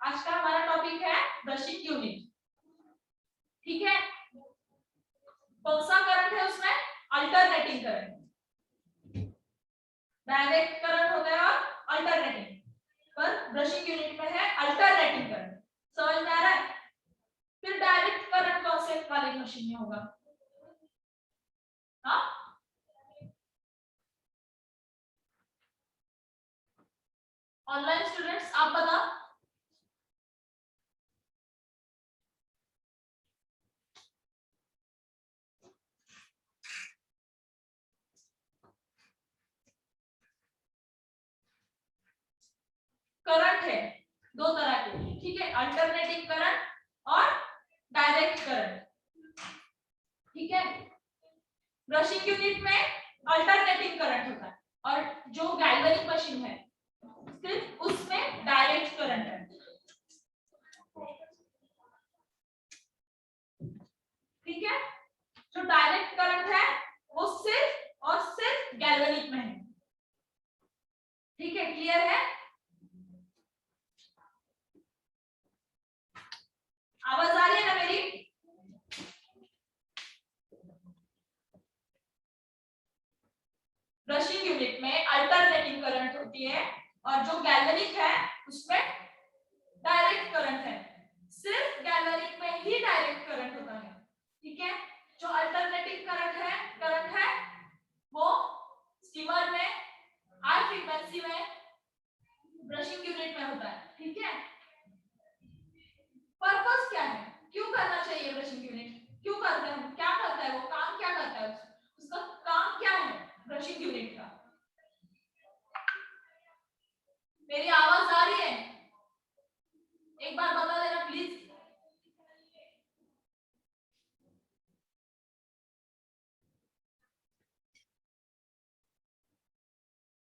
आज का हमारा टॉपिक है ब्रशिंग यूनिट। ठीक है, कौन सा करंट है उसमें? Alternating current. डायरेक्ट करंट होता है और अल्टरनेटिंग, पर ब्रशिंग यूनिट में है अल्टरनेटिंग करंट। समझ में आ रहा है? फिर डायरेक्ट करंट कौन से वाली मशीन में होगा? हाँ, ऑनलाइन स्टूडेंट्स आप बताओ। करंट है दो तरह के, ठीक है, अल्टरनेटिंग करंट और डायरेक्ट करंट। ठीक है, ब्रशिंग यूनिट में अल्टरनेटिंग करंट होता है और जो गैल्वेनिक मशीन है सिर्फ उसमें डायरेक्ट करंट है। ठीक है, जो डायरेक्ट करंट है वो सिर्फ और सिर्फ गैल्वेनिक में है। ठीक है, क्लियर है? आवाज आ रही है ना मेरी? ब्रशिंग यूनिट में अल्टरनेटिंग करंट होती है और जो गैल्वेनिक है उसमें डायरेक्ट करंट है। सिर्फ गैल्वेनिक में ही डायरेक्ट करंट होता है। ठीक है, जो अल्टरनेटिंग करंट है वो स्टीमर में, हाई फ्रीक्वेंसी में, ब्रशिंग यूनिट में होता है। ठीक है, पर्पस क्या है, क्यों करना चाहिए ब्रशिंग यूनिट, क्यों करते हैं, क्या करता है वो, काम क्या करता है, उसका काम क्या है ब्रशिंग यूनिट का? मेरी आवाज आ रही है? एक बार बता देना प्लीज।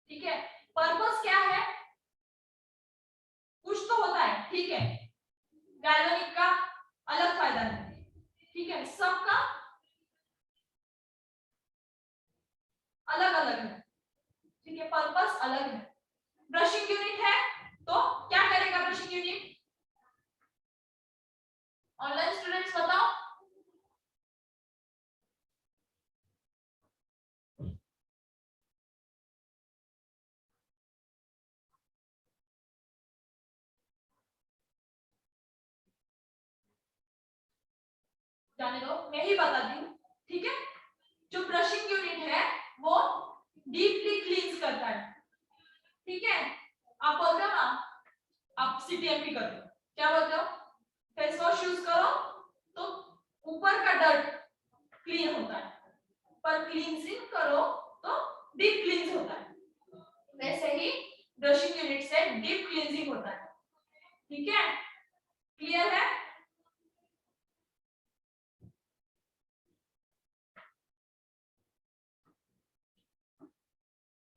ठीक है, पर्पस क्या है? कुछ तो होता है, ठीक है, गैल्वेनिक का अलग फायदा है, ठीक है, सबका अलग अलग है। ठीक है, पर्पस अलग है। ब्रशिंग यूनिट है तो क्या करेगा ब्रशिंग यूनिट? ऑनलाइन स्टूडेंट्स बताओ। जाने दो, मैं ही बताती हूँ। ठीक है, जो ब्रशिंग यूनिट है वो डीपली क्लींस करता है। ठीक है, आप बोलते हो ना, आप सीटीएमपी करते हो, क्या बोलते हो? फेस वॉश यूज करो तो ऊपर का डर्ट क्लीन होता है, पर क्लींजिंग करो तो डीप क्लींस होता है। वैसे ही ब्रशिंग यूनिट से डीप क्लींजिंग होता है। ठीक है, क्लियर है?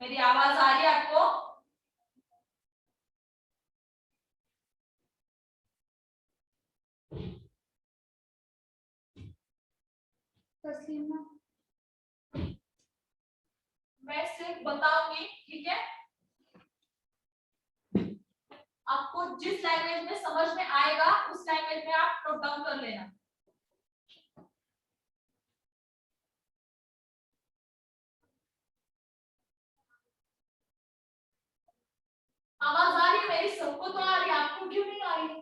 मेरी आवाज आ रही है आपको? मैं सिर्फ बताऊंगी, ठीक है, आपको जिस लैंग्वेज में समझ में आएगा उस लैंग्वेज में आप नोट डाउन कर लेना। आवाज आ रही है मेरी? सबको तो आ रही है, आपको क्यों नहीं आ रही?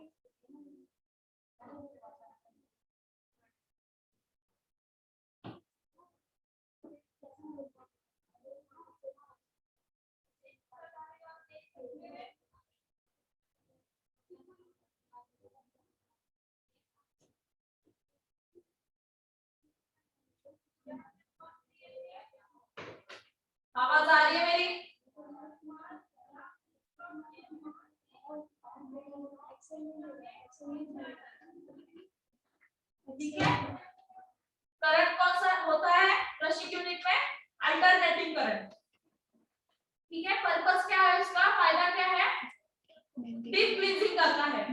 आवाज आ रही है मेरी? ठीक है, करंट कौन सा होता है ब्रशिंग यूनिट में? Alternating current. ठीक है, पर्पस क्या है उसका, फायदा क्या है? डीप क्लींजिंग करता है।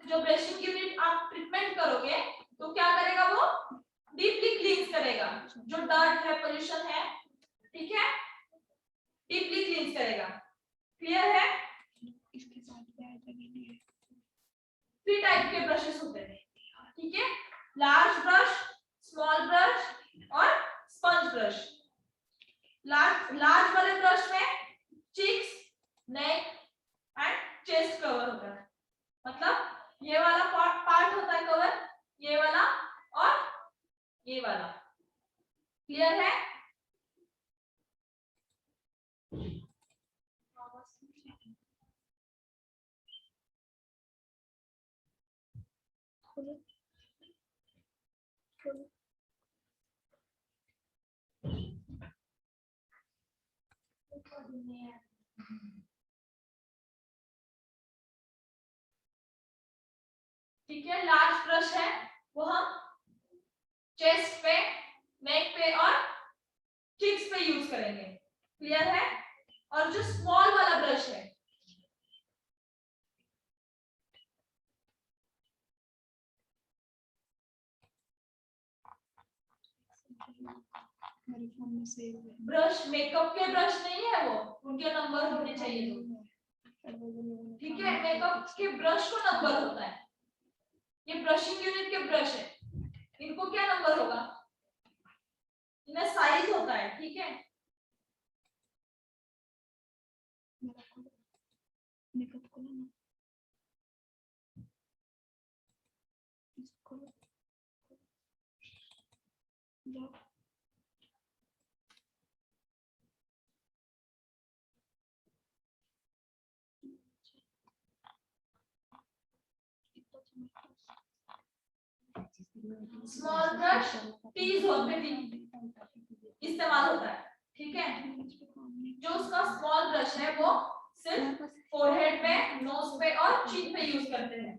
जो ब्रशिंग यूनिट आप ट्रीटमेंट करोगे तो क्या करेगा वो? डीपली क्लींस करेगा, जो डर्ट है, पोल्यूशन है, ठीक है, डीपली क्लींस करेगा। क्लियर है? इसके साथ बैग लगी है। 3 टाइप के ब्रशेस होते हैं, ठीक है, लार्ज ब्रश, स्मॉल ब्रश और स्पंज ब्रश। लार्ज वाले ब्रश में cheeks, neck and chest cover होता है, मतलब ये वाला पार्ट होता है कवर, ये वाला और ये वाला। क्लियर है? ठीक है, लार्ज ब्रश है वो हम चेस्ट पे, नेक पे और चिक्स पे यूज करेंगे। क्लियर है? और जो स्मॉल वाला ब्रश है ब्रश, मेकअप के ब्रश नहीं है वो, उनके नंबर होने चाहिए तो, ठीक है, मेकअप के ब्रश को नंबर होता है, ये ब्रशिंग यूनिट के ब्रश है, इनको क्या नंबर होगा, इनमें साइज होता है, ठीक है। मेकअप को ना इसको जाओ स्मॉल ब्रश टी जोन पे भी इस्तेमाल होता है, ठीक है। जो उसका स्मॉल ब्रश है वो सिर्फ फोरहेड पे, नोज पे और चिन पे यूज करते हैं,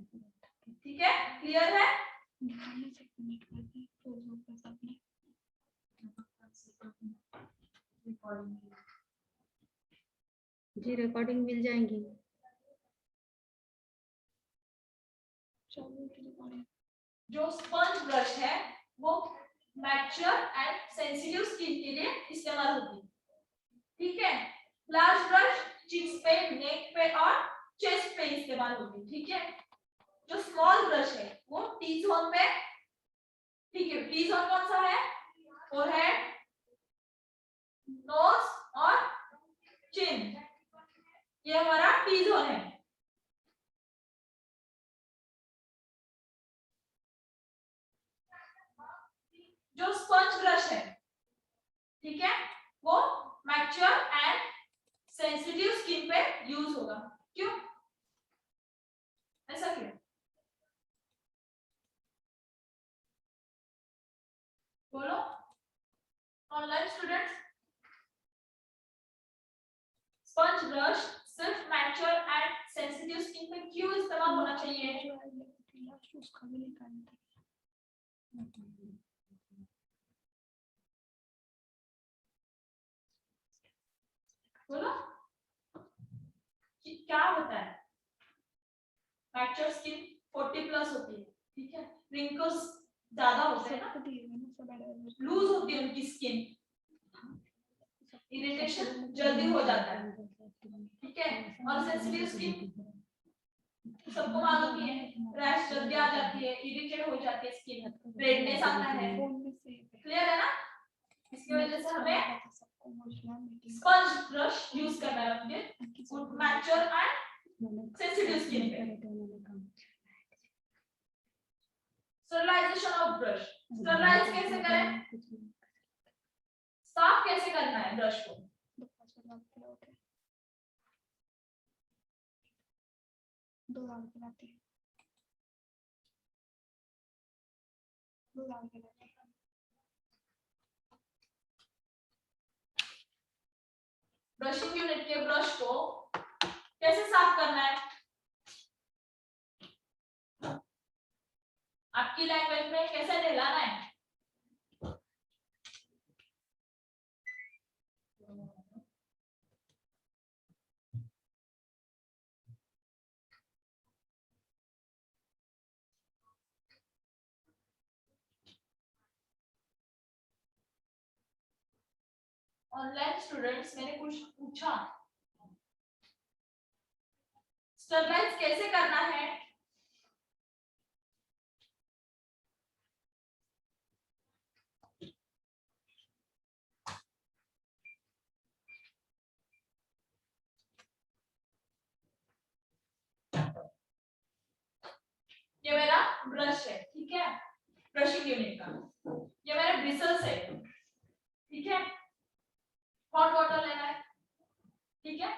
ठीक है। क्लियर है? जी रिकॉर्डिंग मिल जाएंगी। जो स्पंज ब्रश है वो मैच्योर एंड सेंसिटिव स्किन के लिए इस्तेमाल होती है, ठीक है। लार्ज ब्रश चिक्स पे, नेक पे और चेस्ट पे इस्तेमाल होती है, ठीक है। जो स्मॉल ब्रश है वो टी जोन पे, ठीक है, टी जोन कौन सा है, फोरहेड, नोज और चिन, ये हमारा टी जोन है। जो स्पंज ब्रश है, ठीक है, वो मैच्योर एंड सेंसिटिव स्किन पे यूज होगा। क्यों ऐसा, क्यों? बोलो ऑनलाइन स्टूडेंट्स। स्पंज ब्रश सिर्फ मैच्योर एंड सेंसिटिव स्किन पे क्यों इस्तेमाल होना चाहिए? बोलो क्या होता है, मैच्योर स्किन 40 प्लस होती है, ठीक है, रिंकल्स ज्यादा होते हैं ना, लूज होती है उनकी स्किन, इरिटेशन जल्दी हो जाता है, ठीक है। और सेंसिटिव स्किन सबको मालूम ही है, रैश जल्दी आ जाती है, इरिटेट हो जाती है स्किन, रेडनेस आता है। क्लियर है ना? इसकी वजह से हमें स्पंज ब्रश यूज करना है अपने मैच्योर एंड सेंसिटिव स्किन पे। स्टरलाइजेशन ऑफ ब्रश, स्टरलाइज कैसे करें, साफ कैसे करना है ब्रश को? दो लाल के लाते हैं, दो लाल के लाते हैं। ब्रशिंग यूनिट के ब्रश को कैसे साफ करना है? आपकी लैंग्वेज में कैसे नहलाना है? ऑनलाइन स्टूडेंट्स, मैंने कुछ पूछा, स्टरलाइज कैसे करना है? ब्रशिंग यूनिट का। ये मेरे ब्रिसल्स है, ठीक है। हॉट वाटर लेना है, ठीक है,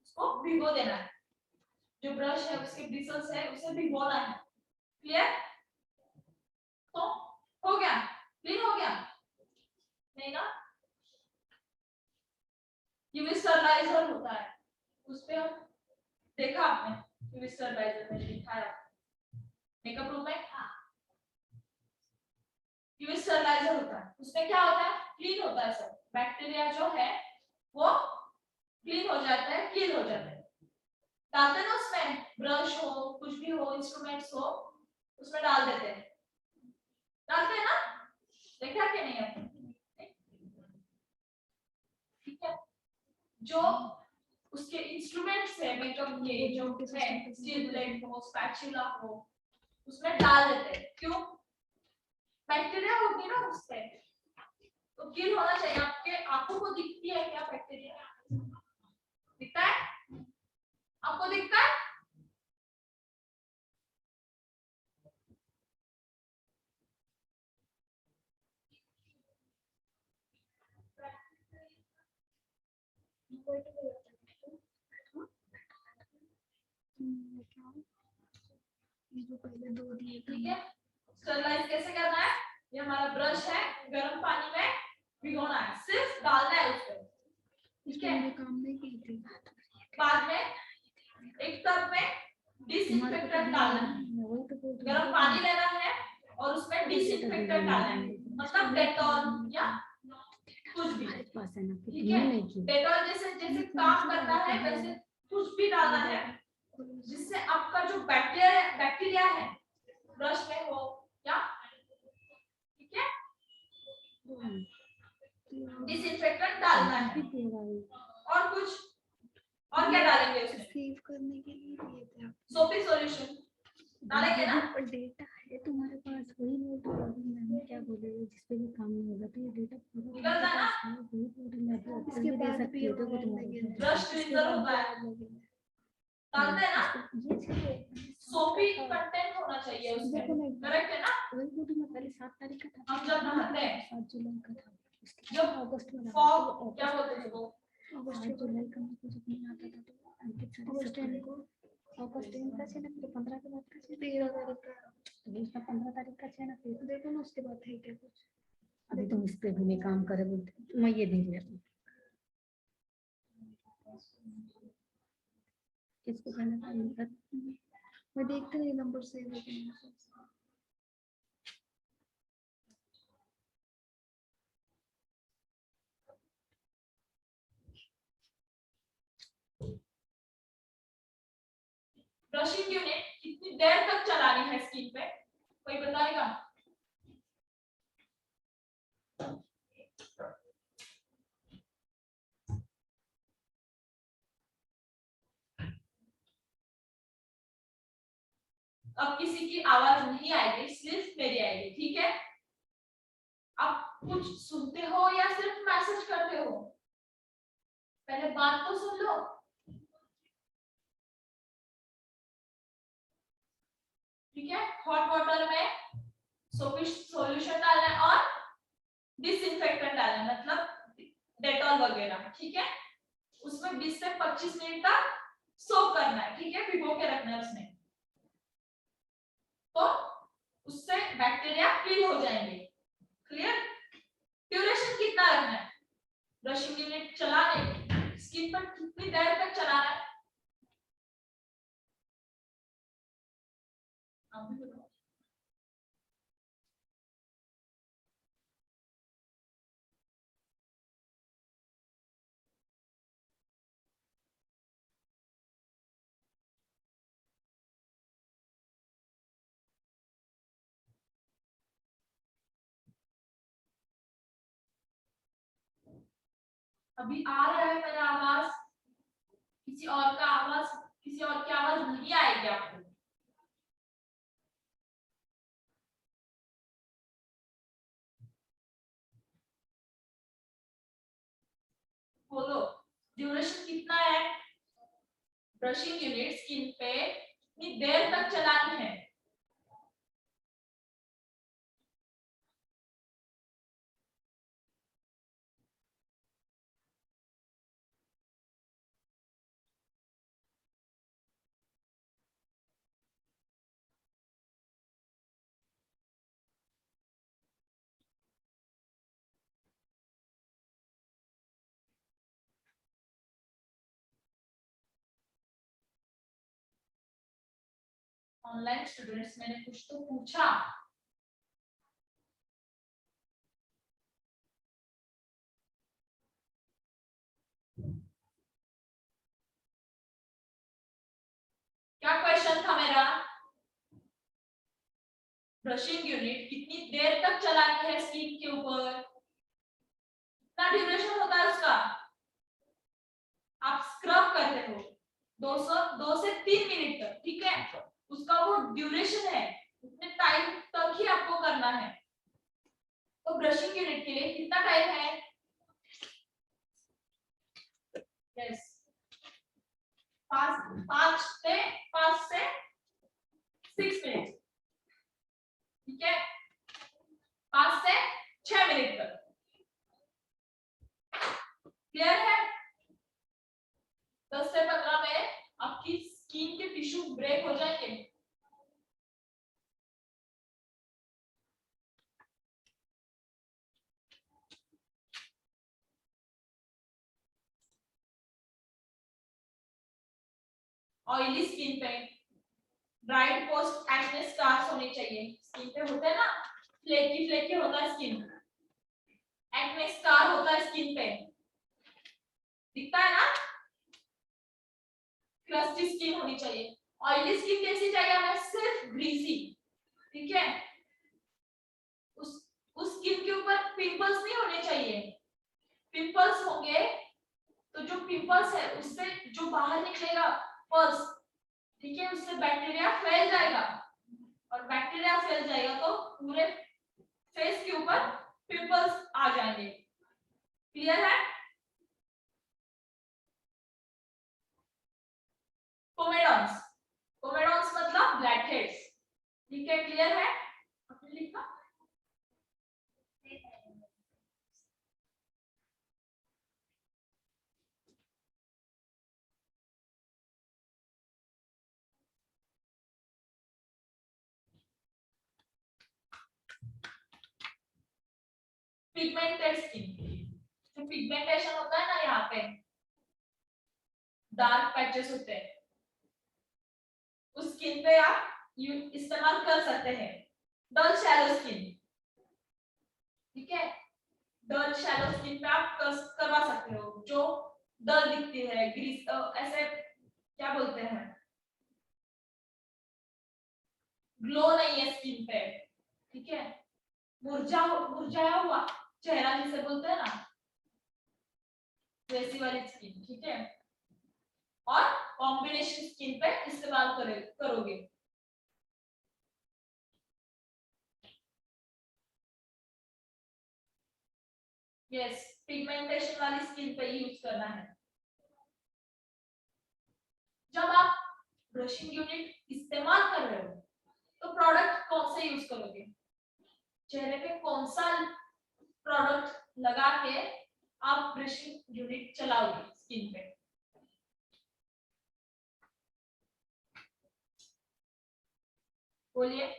उसको भिगो देना है। जो ब्रश है उसके ब्रिसल्स है उसे भिगोना है। क्लियर? तो हो गया, क्लीन हो गया नहीं ना? यूवी स्टरलाइजर होता है, उस पे हम देखा आपने, यूवी स्टरलाइजर में दिखाया मेकअप रूम में। यूवी स्टरलाइजर होता है, उसमें क्या होता है, क्लीन होता है सब बैक्टीरिया जो है वो क्लीन हो जाता है, क्लीन हो जाता है। डालते हैं ना उसमें, ब्रश हो कुछ भी हो इंस्ट्रूमेंट्स हो उसमें डाल देते हैं, डालते हैं ना, देखा कि नहीं आपने? ठीक है, जो उसके इंस्ट्रूमेंट्स है मेकअप के जो है, स्टील प्लेट हो स्पैचुला हो उसमें डाल देते हैं। क्यों? बैक्टीरिया होगी ना उससे, तो किल होना चाहिए। आपके आंखों को दिखती है क्या बैक्टीरिया? दिखता है? आपको दिखता है? ये जो पहले दो दिए थे, ठीक है, स्टरलाइज कैसे करना है? ये हमारा ब्रश है, गर्म पानी में भिगोना है, सिर्फ डालना है उस पे, ठीक है। काम नहीं की थी। बाद में एक टब में डिसइंफेक्टेंट डालना है, गर्म पानी लेना है और उसमें डिसइंफेक्टेंट डालना है, मतलब डेटॉल या कुछ भी, ठीक है। डेटॉल जैसे जैसे काम करता है वैसे कुछ भी डालना है जिससे आपका जो बैक्टीरिया है ब्रश में हो या, ठीक है, डिसइंफेक्टेंट डालना है। और कुछ और क्या डालेंगे उसमें? सेव करने के लिए दिए थे आप। सोपी सॉल्यूशन डालेंगे ना? डेटा है तुम्हारे पास, वही नोट मैंने क्या बोले, जिस पे भी काम नहीं होगा तो ये डेटा पूरा निकल जाना। वही पूरी मैं तो इसके बाद भी ब्रश क्लींजर होता है, डालते हैं ना? सोपी कंटेंट होना चाहिए उसमें, करेक्ट है ना? वही बोली मैं पहले 7 तारीख का था, हम जब नहाते हैं 7 जुलाई का था, उसके जब अगस्त में फॉग क्या बोलते हैं उसको, अगस्त जुलाई का मुझे जब नहीं आता था तो अंकित सर अगस्त 10 को, अगस्त 10 का है ना, फिर 15 के बाद का 13 तारीख का, तो इसका 15 तारीख का है ना, फिर देखो ना उसके बाद है क्या कुछ। अभी तुम इस पे भी नहीं काम करे बोलते, मैं ये नहीं ले किसको कहना था, मैं देखते नहीं नंबर सेव है कि नहीं। ब्रशिंग यूनिट कितनी देर तक चलानी है स्किन पे, कोई बताएगा? अब किसी की आवाज नहीं आएगी, सिर्फ मेरी आएगी, ठीक है? आप कुछ सुनते हो या सिर्फ मैसेज करते हो? पहले बात तो सुन लो। ठीक है, हॉट वाटर में सोपी सॉल्यूशन डालना है और डिसइंफेक्टेंट डालना है, मतलब डेटॉल वगैरह, ठीक है। उसमें 20 से 25 मिनट तक सोक करना है, ठीक है, भिगो के रखना है उसमें, तो उससे बैक्टीरिया क्लीन हो जाएंगे। क्लियर? ड्यूरेशन कितना रखना है ब्रशिंग यूनिट चलाने, स्किन पर कितनी देर तक चलाना है? आप भी बताओ। अभी आ रहा है मेरा आवाज? किसी और का आवाज, किसी और की आवाज नहीं आएगी आपको? बोलो, ड्यूरेशन कितना है? ब्रशिंग यूनिट स्किन पे कितनी देर तक चलानी है? ऑनलाइन स्टूडेंट्स, मैंने कुछ तो पूछा। क्या क्वेश्चन था मेरा? ब्रशिंग यूनिट कितनी देर तक चलानी है स्किन के ऊपर, कितना ड्यूरेशन होता है उसका। आप स्क्रब करते हो 2 से 3 मिनट तक, ठीक है, उसका वो ड्यूरेशन है, उतने टाइम तक ही आपको करना है। तो ब्रशिंग यूनिट के लिए कितना टाइम है? यस, 5 से 6 मिनट, ठीक है, 5 से 6 मिनट तक। क्लियर है? 10 से 15 में आपकी स्किन के टिश्यू ब्रेक हो जाएंगे। ऑयली स्किन पे ब्राइट पोस्ट एक्ने स्कार्स होने चाहिए। स्किन पे होते हैं ना, फ्लेकी फ्लेकी होता है स्किन, एक्ने स्कार होता है स्किन पे, दिखता है ना, क्रस्टी स्किन होनी चाहिए। ऑयली स्किन कैसी चाहिए हमें? सिर्फ ग्रीसी, ठीक है, उस स्किन के ऊपर पिंपल्स नहीं होने चाहिए। पिंपल्स होंगे तो जो पिंपल्स है उससे जो बाहर निकलेगा पल्स, ठीक है, उससे बैक्टीरिया फैल जाएगा, और बैक्टीरिया फैल जाएगा तो पूरे फेस के ऊपर पिंपल्स आ जाएंगे। क्लियर है? कोमेडॉन्स, कोमेडॉन्स मतलब ब्लैक हेड्स, ठीक है, क्लियर है? आपने लिखा? पिगमेंटेड स्किन, जो पिगमेंटेशन होता है ना, यहाँ पे डार्क पैचेस होते हैं, उस स्किन पे आप इस्तेमाल कर सकते हैं। डल शैलो स्किन, ठीक है, डल शैलो स्किन पे आप करवा सकते हो, जो डल दिखती है, ग्रीस ऐसे क्या बोलते हैं, ग्लो नहीं है स्किन पे, ठीक है, मुरझाया हुआ चेहरा जिसे बोलते हैं ना, वैसी वाली स्किन, ठीक है, और कॉम्बिनेशन स्किन पे इस्तेमाल करोगे। यस, पिगमेंटेशन वाली स्किन पे यूज करना है। जब आप ब्रशिंग यूनिट इस्तेमाल कर रहे हो तो प्रोडक्ट कौन से यूज करोगे? चेहरे पे कौन सा प्रोडक्ट लगा के आप ब्रशिंग यूनिट चलाओगे स्किन पे? बोलिए।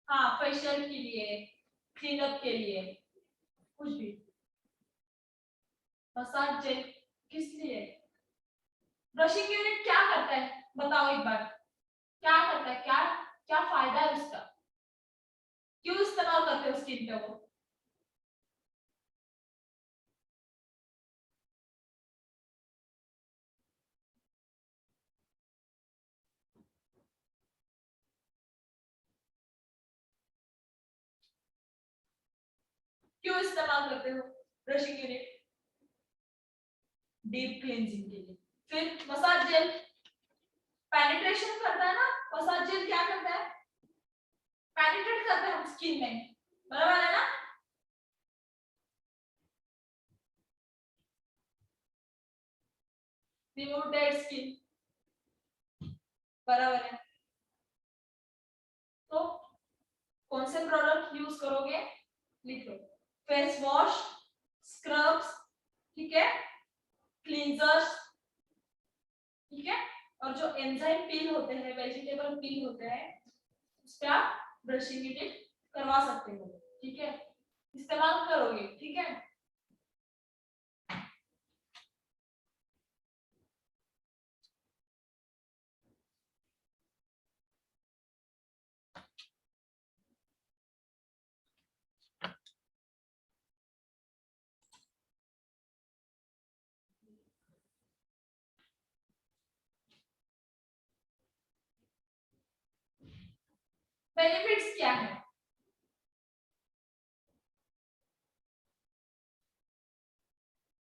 हाँ, फेशियल के लिए, क्लीनअप के लिए, कुछ भी। मसाज जेल किस लिए? ब्रशिंग यूनिट क्या करता है बताओ एक बार, क्या करता है, क्या क्या फायदा है उसका, क्यों इस्तेमाल करते हो स्किन पे वो? क्यों इस्तेमाल करते हो ब्रशिंग यूनिट? डीप क्लींजिंग के लिए। फिर मसाज जेल पेनिट्रेशन करता है ना, मसाज जेल क्या करता है? पेनिट्रेट करता है स्किन में, बराबर है ना? रिमूव डेड स्किन, बराबर है। तो कौन से प्रोडक्ट यूज करोगे, लिख लो। फेस वॉश, स्क्रब्स, ठीक है, क्लींजर्स, ठीक है, और जो एंजाइम पील होते हैं, वेजिटेबल पील होते हैं, उस पे आप ब्रशिंग यूनिट करवा सकते हो, ठीक है, इस्तेमाल करोगे, ठीक है। बेनिफिट्स क्या है,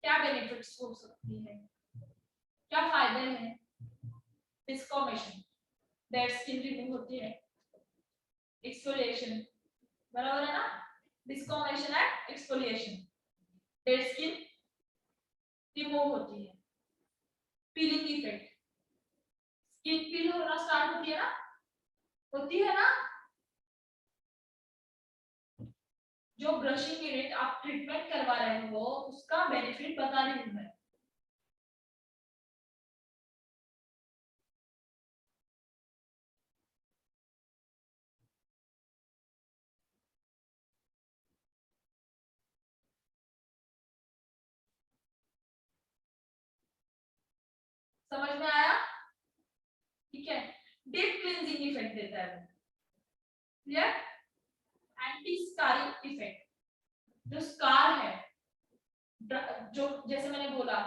क्या बेनिफिट्स हो सकती है, क्या फायदे हैं। डिस्कॉमेशन, डेड स्किन रिमूव होती है। एक्सफोलिएशन, बराबर है ना, desquamation and exfoliation, dead skin remove होती है। पीलिंग इफेक्ट, स्किन पील होना स्टार्ट होती है ना, होती है ना। जो ब्रशिंग यूनिट आप ट्रीटमेंट करवा रहे हो उसका बेनिफिट बता रही हूं मैं। समझ में आया, ठीक है। डीप क्लींजिंग इफेक्ट देता है, क्लियर। एंटी स्कारिंग इफेक्ट, जो स्कार है, जो जैसे मैंने बोला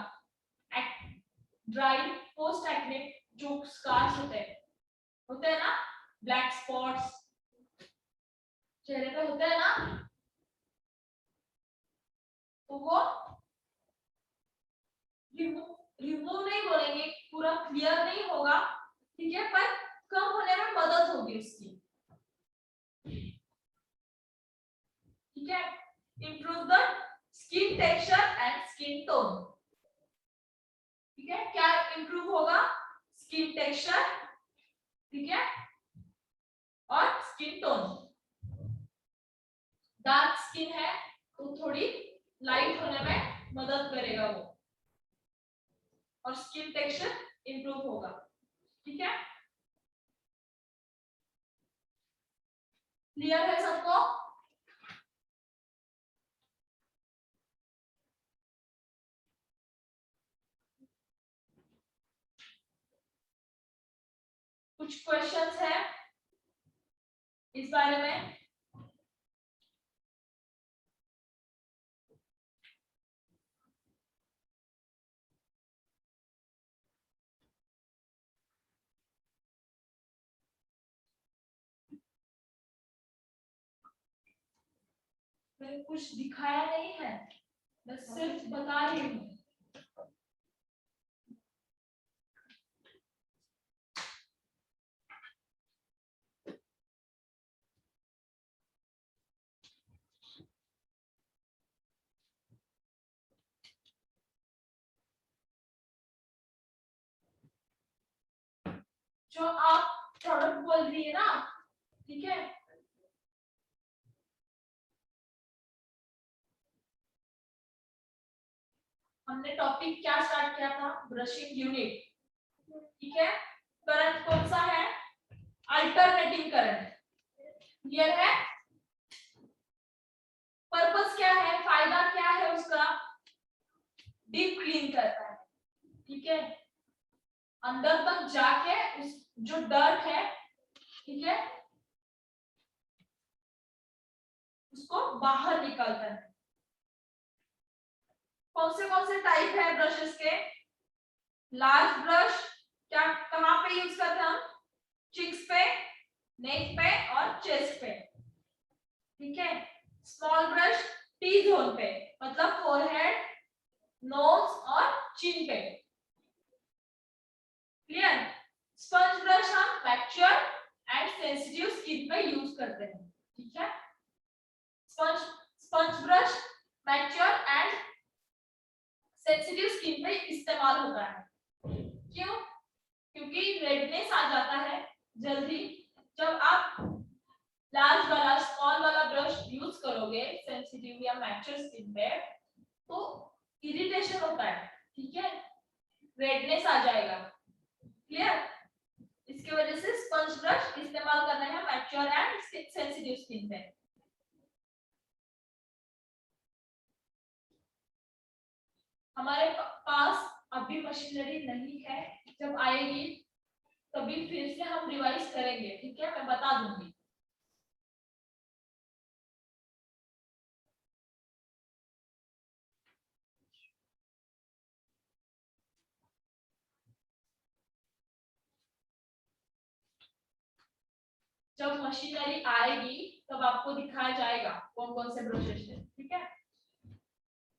ड्राई पोस्ट एक्ने जो स्कार्स होते हैं ना, ब्लैक स्पॉट्स चेहरे पे होते हैं ना, तो वो रिमूव नहीं बोलेंगे, पूरा क्लियर नहीं होगा, ठीक है, पर कम होने में मदद होगी उसकी, ठीक है। Improve the skin texture and skin tone, ठीक है, क्या इंप्रूव होगा, स्किन टेक्सचर, ठीक है, और स्किन टोन। डार्क स्किन है तो थोड़ी लाइट होने में मदद करेगा वो, और स्किन टेक्सचर इंप्रूव होगा, ठीक है। क्लियर है सबको। कुछ क्वेश्चंस है इस बारे में, मैंने कुछ दिखाया नहीं है, मैं सिर्फ बता रही हूँ। जो आप प्रोडक्ट बोल रही है ना, ठीक है, हमने टॉपिक क्या स्टार्ट किया था, ब्रशिंग यूनिट, ठीक है। करंट कौन सा है, अल्टरनेटिंग करंट, क्लियर है। पर्पस क्या है, फायदा क्या है उसका, डीप क्लीन करता है, ठीक है, अंदर तक जाके उस जो डर्ट है, ठीक है, उसको बाहर निकालता है। कौन से टाइप है ब्रशेस के, लार्ज ब्रश क्या कहां पे यूज करते हैं हम, चिक्स पे, नेक पे और चेस्ट पे, ठीक है। स्मॉल ब्रश टी जोन पे, मतलब फोरहेड, नोज और चिन पे, क्लियर। स्पंज ब्रश हम मैच्योर एंड सेंसिटिव स्किन पे यूज करते हैं, ठीक है। Sponge brush mature and sensitive skin पे इस्तेमाल होता है, क्यों, क्योंकि रेडनेस आ जाता है जल्दी जब आप लार्ज वाला स्मॉल वाला ब्रश यूज करोगे सेंसिटिव या मैच्योर स्किन पे तो इरिटेशन होता है, ठीक है, रेडनेस आ जाएगा। क्लियर? इसकी वजह से स्पंज ब्रश इस्तेमाल करना है मैच्योर एंड सेंसिटिव स्किन पे। हमारे पास अभी मशीनरी नहीं है, जब आएगी तभी फिर से हम रिवाइज करेंगे, ठीक है, मैं बता दूंगी। जब मशीनरी आएगी तब आपको दिखाया जाएगा कौन कौन से ब्रशेस हैं, ठीक है।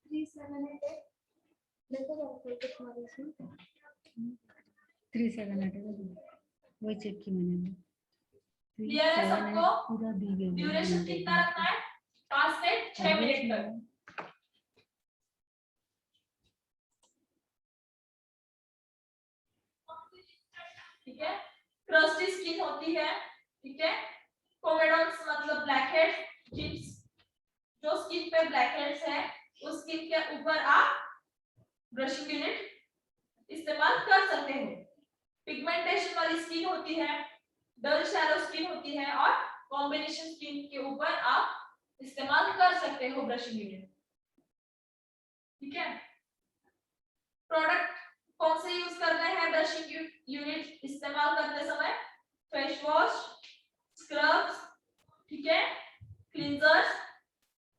378 देखो जरा कोई कुछ हमारे इसमें 378 वही चेक की मैंने। क्लियर है सबको? पूरा दी गई ड्यूरेशन कितना रखना है? 5 से 6 मिनट तक। ठीक है, क्रस्टी स्किन होती है, ठीक है, कोमेडोन्स मतलब ब्लैक हेड्स, जो स्किन पे ब्लैक हेड्स है उस स्किन के ऊपर आप ब्रशिंग यूनिट इस्तेमाल कर सकते हो। पिगमेंटेशन वाली स्किन होती है, डल शैलो स्किन होती है और कॉम्बिनेशन स्किन के ऊपर आप इस्तेमाल कर सकते हो ब्रशिंग यूनिट, ठीक है। प्रोडक्ट कौन से यूज करने हैं ब्रशिंग यूनिट इस्तेमाल करते समय? फेस वॉश, स्क्रब्स, ठीक है, cleansers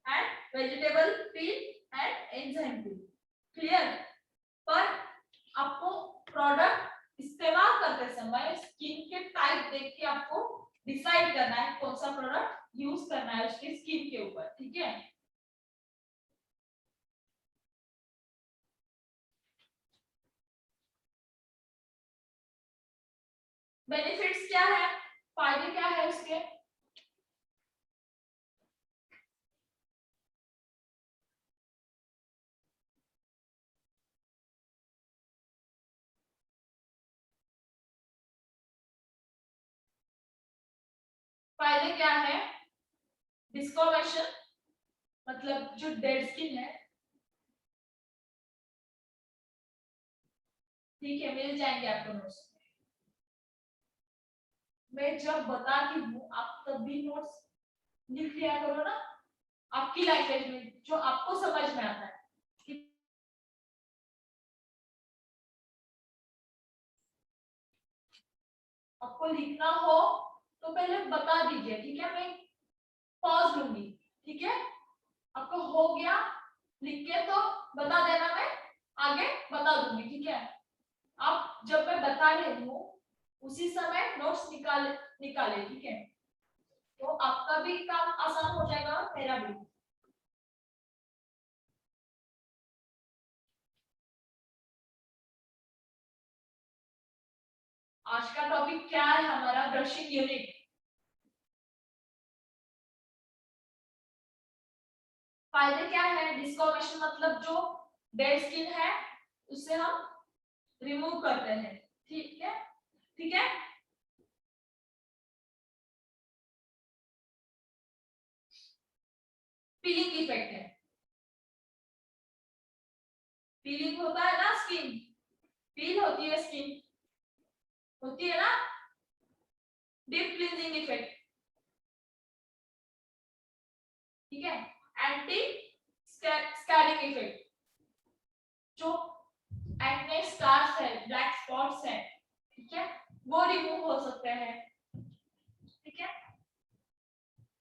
and vegetable peel and enzyme peel. Clear? पर आपको प्रोडक्ट इस्तेमाल करते समय स्किन के टाइप देख के आपको डिसाइड करना है कौन सा प्रोडक्ट यूज करना है उसके स्किन के ऊपर, ठीक है। बेनिफिट्स क्या है, फायदे क्या है उसके? फायदे क्या है? डिस्कॉलरेशन मतलब जो डेड स्किन है, ठीक है, मिल जाएंगे आपको नोट्स। मैं जब बताती हूँ आप तब भी नोट्स लिख लिया करो ना, आपकी लैंग्वेज में जो आपको समझ में आता है। आपको लिखना हो तो पहले बता दीजिए, ठीक है, मैं पॉज लूंगी, ठीक है, आपको हो गया लिख के तो बता देना, मैं आगे बता दूंगी, ठीक है। आप जब मैं बता रही हूँ उसी समय नोट्स निकाले, ठीक है, तो आपका भी काम आसान हो जाएगा और मेरा भी। आज का टॉपिक क्या है हमारा? Brushing unit. फायदे क्या है? डिस्कॉलरेशन मतलब जो डेड स्किन है उसे हम रिमूव करते हैं, ठीक है, ठीक है। पीलिंग इफेक्ट है, पीलिंग होता है ना, स्किन पील होती है, स्किन होती है ना। डीप क्लींजिंग इफेक्ट, ठीक है। एंटी स्कैरिंग इफेक्ट, जो एक्ने स्कार्स है, ब्लैक स्पॉट्स है, ठीक है, वो रिमूव हो सकते हैं, ठीक है।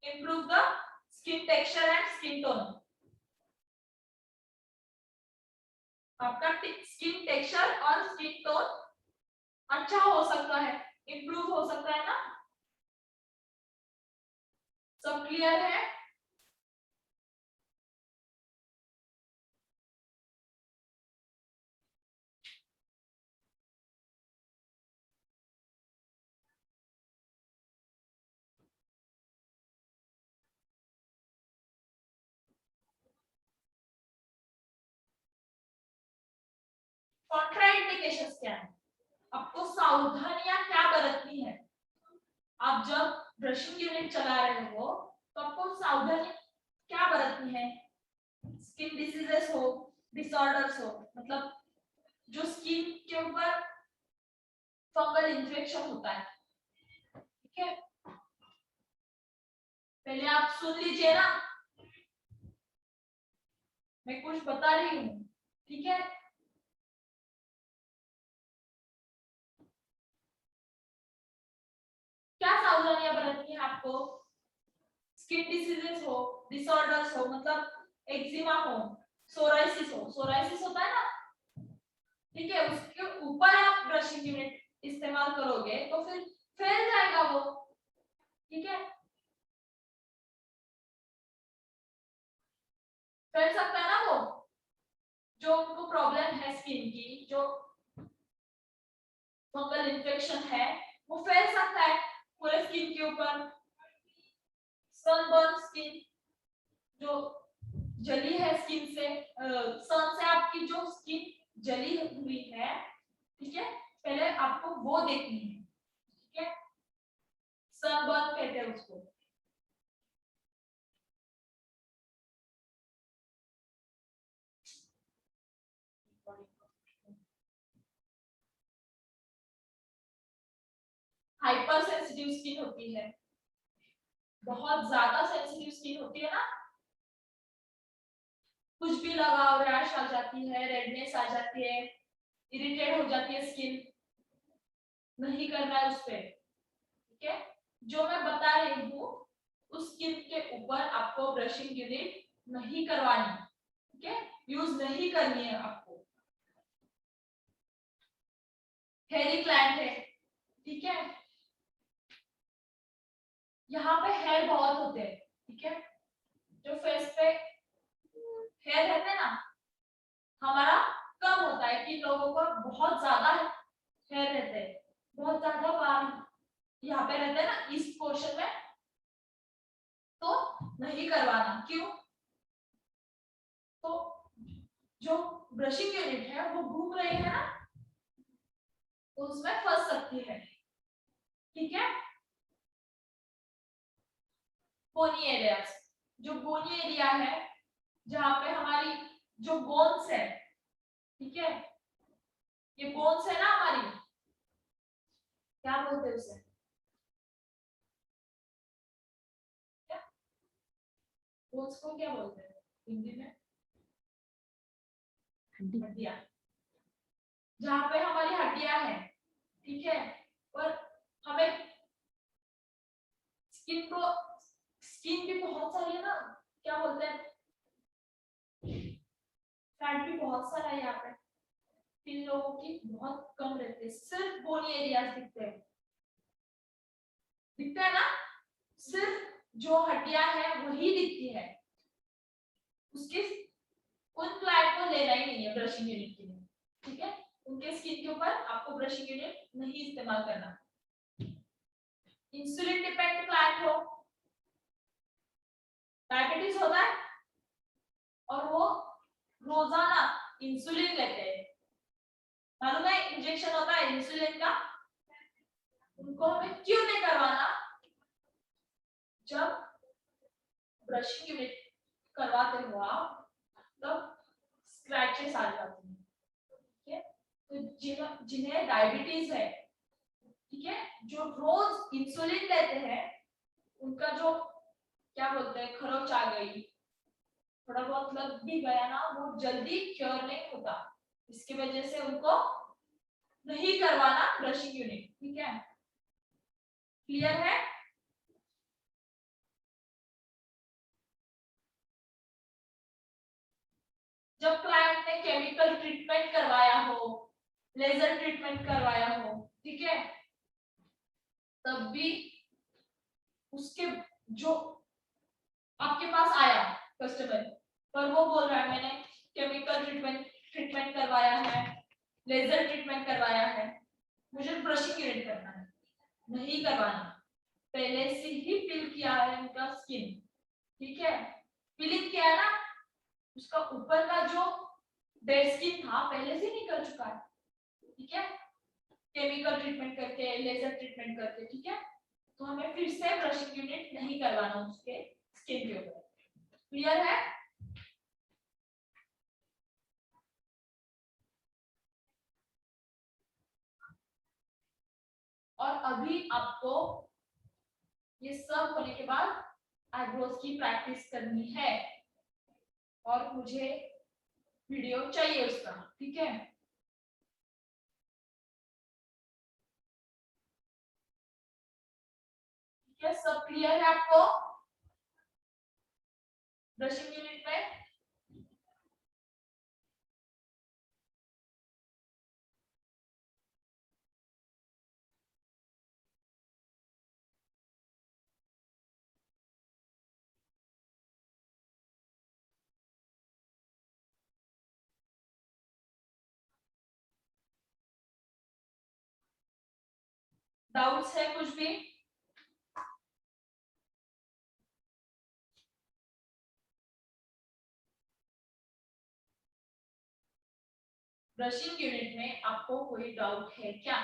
Improve the skin texture and skin tone, आपका स्किन टेक्सचर और स्किन टोन अच्छा हो सकता है, इंप्रूव हो सकता है ना। सब क्लियर है? कॉन्ट्राइंडिकेशंस क्या है? आपको सावधानियां क्या बरतनी है आप जब ब्रशिंग यूनिट चला रहे हो तो आपको सावधानी क्या बरतनी है? स्किन डिसीजेस हो, डिसऑर्डर्स हो, मतलब जो स्किन के ऊपर फंगल इन्फेक्शन होता है, ठीक है, पहले आप सुन लीजिए ना, मैं कुछ बता रही हूँ, ठीक है। क्या सावधानियां बरतनी है आपको? स्किन डिसीजेस हो, डिसऑर्डर्स हो, मतलब एक्जिमा हो, सोराइसिस होता है ना, ठीक है, उसके ऊपर आप ब्रशिंग यूनिट इस्तेमाल करोगे तो फिर फैल जाएगा वो, ठीक है, फैल सकता है ना वो, जो उनको प्रॉब्लम है स्किन की, जो फंगल इन्फेक्शन है, वो फैल सकता है पूरे स्किन के ऊपर। सनबर्न स्किन, जो जली है स्किन से, सन से आपकी जो स्किन जली हुई है, ठीक है, पहले आपको वो देखनी है, ठीक है, सनबर्न कहते हैं उसको। हाइपर सेंसिटिव स्किन होती है, बहुत ज्यादा सेंसिटिव स्किन होती है ना, कुछ भी लगाओ रैश आ जाती है, रेडनेस आ जाती है, इरिटेट हो जाती है स्किन, नहीं करना है उस पे, ठीक है। जो मैं बता रही हूँ उस स्किन के ऊपर आपको ब्रशिंग यूनिट नहीं करवानी, ठीक है, यूज नहीं करनी है आपको। हेयरी ग्लैंड है, ठीक है, यहाँ पे हेयर बहुत होते हैं, ठीक है, जो फेस पे हेयर रहते हैं ना, हमारा कम होता है, कि लोगों को बहुत ज्यादा हेयर रहते हैं, बहुत ज्यादा बाल यहाँ पे रहते हैं ना इस पोर्शन में, तो नहीं करवाना। क्यों? तो जो ब्रशिंग यूनिट है वो घूम रही है ना, तो उसमें फंस सकती है, ठीक है। बोनी एरियाज, जो बोनी एरिया है, जहाँ पे हमारी जो बोन्स है, ठीक है, ये बोन्स है ना हमारी, क्या बोलते हैं उसे, बोन्स को क्या बोलते हैं हिंदी में? हड्डियां, जहाँ पे हमारी हड्डियां हैं, ठीक है, और हमें स्किन भी बहुत सारी है ना, क्या बोलते हैं, फैट भी बहुत सारा है यहाँ पे, तीन लोगों की बहुत कम रहते हैं, सिर्फ बोनी एरियाज दिखते हैं ना, सिर्फ जो हड्डियां हैं वही दिखती है, उसके उन क्लाइंट को लेना ही नहीं है ब्रशिंग यूनिट के लिए, ठीक है, उनके स्किन के ऊपर आपको ब्रशिंग यूनिट नहीं इस्तेमाल करना। इंसुलिन डिपेंडेंट क्लाइंट हो, डायबिटीज होता है और वो रोजाना इंसुलिन लेते हैं, मालूम है इंजेक्शन होता है इंसुलिन का, उनको हमें क्यों नहीं करवाना? जब ब्रशिंग यूनिट करवाते हो आप, तब स्क्रैचेस आ जाते हैं, ठीक है, तो जिन्हें डायबिटीज है, ठीक है, जो रोज इंसुलिन लेते हैं, उनका जो क्या बोलते हैं खरोच आ गई, थोड़ा बहुत लग भी गया ना, वो जल्दी क्योर नहीं होता, इसकी वजह से उनको नहीं करवाना ब्रशिंग यूनिट, ठीक है, क्लियर है? जब क्लाइंट ने केमिकल ट्रीटमेंट करवाया हो, लेजर ट्रीटमेंट करवाया हो, ठीक है, तब भी उसके जो आपके पास आया कस्टमर, पर वो बोल रहा है मैंने केमिकल ट्रीटमेंट करवाया है, लेजर ट्रीटमेंट करवाया है, मुझे ब्रशिंग यूनिट करना है, नहीं करवाना, पहले से ही फिल किया है उनका स्किन, ठीक है, फिलिंग किया है ना, उसका ऊपर का जो डेड स्किन था पहले से निकल चुका है, ठीक है, केमिकल ट्रीटमेंट करके, लेजर ट्रीटमेंट करके, ठीक है, तो हमें फिर से ब्रशिंग यूनिट नहीं करवाना उसके स्किन के ऊपर। क्लियर है? और अभी आपको ये सब होने के बाद आईब्रोज की प्रैक्टिस करनी है और मुझे वीडियो चाहिए उसका, ठीक है? ठीक है, सब क्लियर है आपको ब्रशिंग यूनिट में? डाउट्स है कुछ भी? ब्रशिंग यूनिट में आपको कोई डाउट है क्या?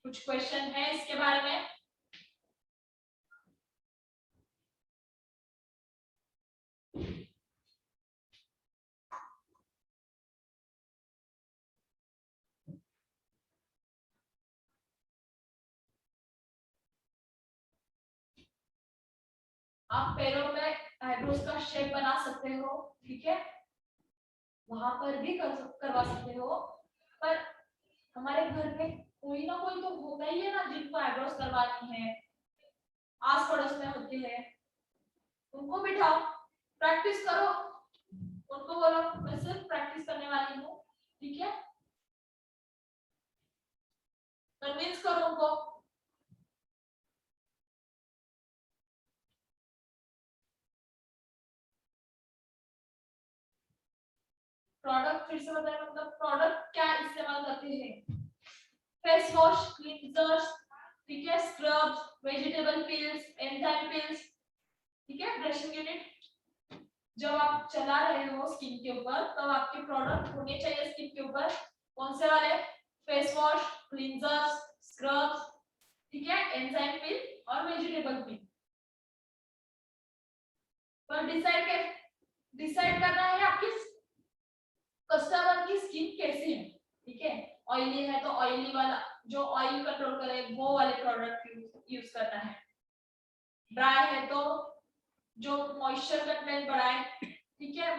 कुछ क्वेश्चन है इसके बारे में? आप पैरों में आईब्रोज का शेप बना सकते हो, ठीक है? वहां पर भी करवा सकते हो, पर हमारे घर में कोई ना कोई तो होता ही है ना जिनको आईब्रोज करवानी है, आस पड़ोस में होते हैं, उनको बिठाओ, प्रैक्टिस करो, उनको बोलो मैं सिर्फ प्रैक्टिस करने वाली हूँ, ठीक है? कन्विंस करो उनको। प्रोडक्ट फिर से बताएं, मतलब प्रोडक्ट क्या इस्तेमाल करते हैं? फेस वॉश, क्लींजर्स, ठीक है, scrubs, vegetable peels, enzyme peels, ठीक है? ब्रशिंग यूनिट जब आप चला रहे हो स्किन के ऊपर तब आपके प्रोडक्ट होने चाहिए स्किन के ऊपर कौन से वाले? फेस वॉश, क्लींजर्स, स्क्रब्स, ठीक है, एंजाइम पील और वेजिटेबल पील। पर डिसाइड करना है आपकी कस्टमर की स्किन कैसी है, ठीक है? ऑयली है तो ऑयली वाला, जो ऑयल कंट्रोल करे वो वाले प्रोडक्ट यूज करना है। ड्राई है तो जो मॉइस्चर कंटेंट बढ़ाए, ठीक है,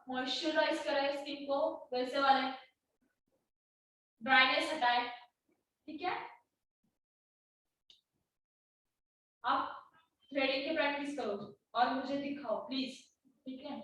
मॉइस्चराइज करे स्किन को, वैसे वाले, ड्राइनेस हटाए, ठीक है? आप थ्रेडिंग की प्रैक्टिस करो और मुझे दिखाओ प्लीज, ठीक है?